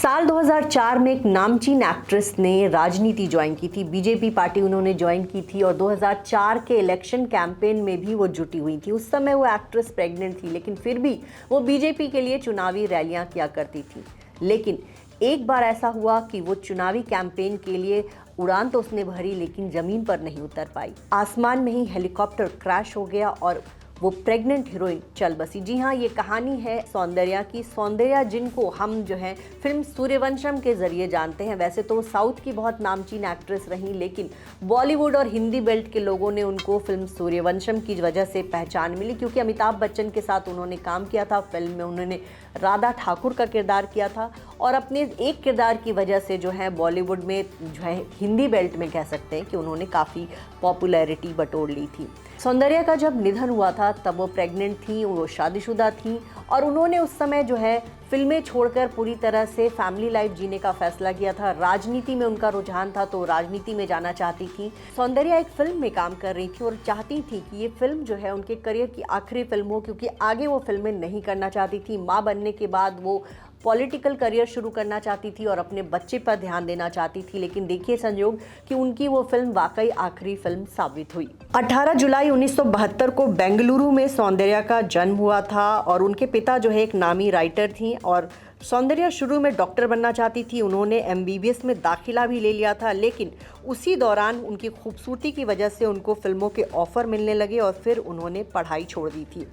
साल 2004 में एक नामचीन एक्ट्रेस ने राजनीति ज्वाइन की थी। बीजेपी पार्टी उन्होंने ज्वाइन की थी और 2004 के इलेक्शन कैंपेन में भी वो जुटी हुई थी। उस समय वो एक्ट्रेस प्रेग्नेंट थी, लेकिन फिर भी वो बीजेपी के लिए चुनावी रैलियां किया करती थी। लेकिन एक बार ऐसा हुआ कि वो चुनावी कैंपेन के लिए उड़ान तो उसने भरी, लेकिन जमीन पर नहीं उतर पाई। आसमान में ही हेलीकॉप्टर क्रैश हो गया और वो प्रेग्नेंट हीरोइन चल बसी। जी हाँ, ये कहानी है सौंदर्या की। सौंदर्या जिनको हम फिल्म सूर्यवंशम के जरिए जानते हैं। वैसे तो वो साउथ की बहुत नामचीन एक्ट्रेस रही, लेकिन बॉलीवुड और हिंदी बेल्ट के लोगों ने उनको फिल्म सूर्यवंशम की वजह से पहचान मिली, क्योंकि अमिताभ बच्चन के साथ उन्होंने काम किया था। फिल्म में उन्होंने राधा ठाकुर का किरदार किया था और अपने एक किरदार की वजह से बॉलीवुड में हिंदी बेल्ट में कह सकते हैं कि उन्होंने काफ़ी पॉपुलैरिटी बटोर ली थी। सौंदर्या का जब निधन हुआ था तब वो प्रेग्नेंट थी, वो शादीशुदा थी और उन्होंने उस समय फिल्में छोड़कर पूरी तरह से फैमिली लाइफ जीने का फैसला किया था। राजनीति में उनका रुझान था, तो राजनीति में जाना चाहती थी। सौंदर्या एक फिल्म में काम कर रही थी और चाहती थी कि ये फिल्म उनके करियर की आखिरी फिल्म हो, क्योंकि आगे वो फिल्में नहीं करना चाहती थी। माँ बनने के बाद वो पॉलिटिकल करियर शुरू करना चाहती थी और अपने बच्चे पर ध्यान देना चाहती थी। लेकिन देखिए संयोग कि उनकी वो फिल्म वाकई आखिरी फिल्म साबित हुई। 18 जुलाई 1972 को बेंगलुरु में सौंदर्या का जन्म हुआ था और उनके पिता एक नामी राइटर थी और सौंदर्या शुरू में डॉक्टर बनना चाहती थी। उन्होंने MBBS में दाखिला भी ले लिया था, लेकिन उसी दौरान उनकी खूबसूरती की वजह से उनको फिल्मों के ऑफर मिलने लगे और फिर उन्होंने पढ़ाई छोड़ दी थी।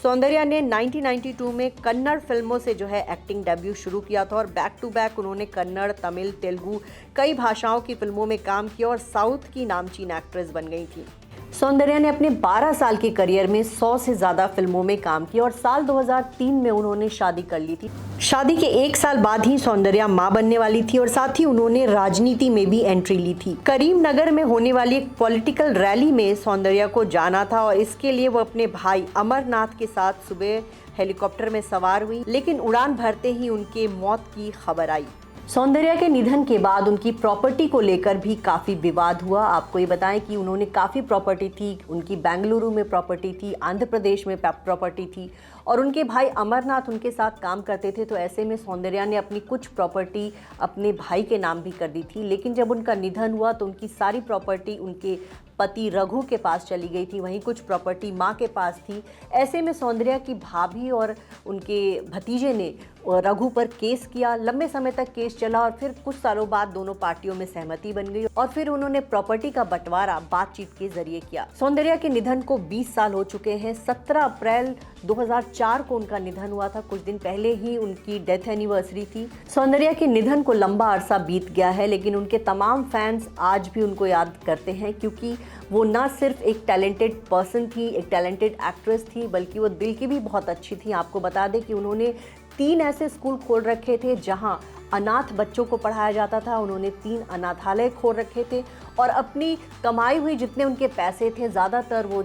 सौंदर्या ने 1992 में कन्नड़ फिल्मों से एक्टिंग डेब्यू शुरू किया था और बैक टू बैक उन्होंने कन्नड़, तमिल, तेलुगु कई भाषाओं की फिल्मों में काम किया और साउथ की नामचीन एक्ट्रेस बन गई थी। सौंदर्या ने अपने 12 साल के करियर में 100 से ज़्यादा फिल्मों में काम किया और साल 2003 में उन्होंने शादी कर ली थी। शादी के 1 साल बाद ही सौंदर्या मां बनने वाली थी और साथ ही उन्होंने राजनीति में भी एंट्री ली थी। करीमनगर में होने वाली एक पॉलिटिकल रैली में सौंदर्या को जाना था और इसके लिए वो अपने भाई अमरनाथ के साथ सुबह हेलीकॉप्टर में सवार हुई, लेकिन उड़ान भरते ही उनके मौत की खबर आई। सौंदर्या के निधन के बाद उनकी प्रॉपर्टी को लेकर भी काफ़ी विवाद हुआ। आपको ये बताएं कि उन्होंने काफ़ी प्रॉपर्टी थी, उनकी बेंगलुरु में प्रॉपर्टी थी, आंध्र प्रदेश में प्रॉपर्टी थी और उनके भाई अमरनाथ उनके साथ काम करते थे। तो ऐसे में सौंदर्या ने अपनी कुछ प्रॉपर्टी अपने भाई के नाम भी कर दी थी, लेकिन जब उनका निधन हुआ तो उनकी सारी प्रॉपर्टी उनके पति रघु के पास चली गई थी, वहीं कुछ प्रॉपर्टी माँ के पास थी। ऐसे में सौंदर्या की भाभी और उनके भतीजे ने रघु पर केस किया। लंबे समय तक केस चला और फिर कुछ सालों बाद दोनों पार्टियों में सहमति बन गई और फिर उन्होंने प्रॉपर्टी का बंटवारा बातचीत के जरिए किया। सौंदर्या के निधन को 20 साल हो चुके हैं। 17 अप्रैल 2004 को उनका निधन हुआ था। कुछ दिन पहले ही उनकी डेथ एनिवर्सरी थी। सौंदर्या के निधन को लंबा अरसा बीत गया है, लेकिन उनके तमाम फैंस आज भी उनको याद करते हैं, क्योंकि वो ना सिर्फ एक टैलेंटेड पर्सन थी, एक टैलेंटेड एक्ट्रेस थी, बल्कि वो दिल की भी बहुत अच्छी थी। आपको बता दें कि उन्होंने 3 ऐसे स्कूल खोल रखे थे जहां अनाथ बच्चों को पढ़ाया जाता था। उन्होंने 3 अनाथालय खोल रखे थे और अपनी कमाई हुई जितने उनके पैसे थे ज़्यादातर वो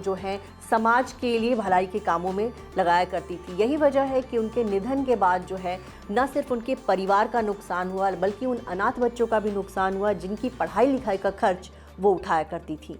समाज के लिए भलाई के कामों में लगाया करती थी। यही वजह है कि उनके निधन के बाद न सिर्फ उनके परिवार का नुकसान हुआ, बल्कि उन अनाथ बच्चों का भी नुकसान हुआ जिनकी पढ़ाई लिखाई का खर्च वो उठाया करती थी।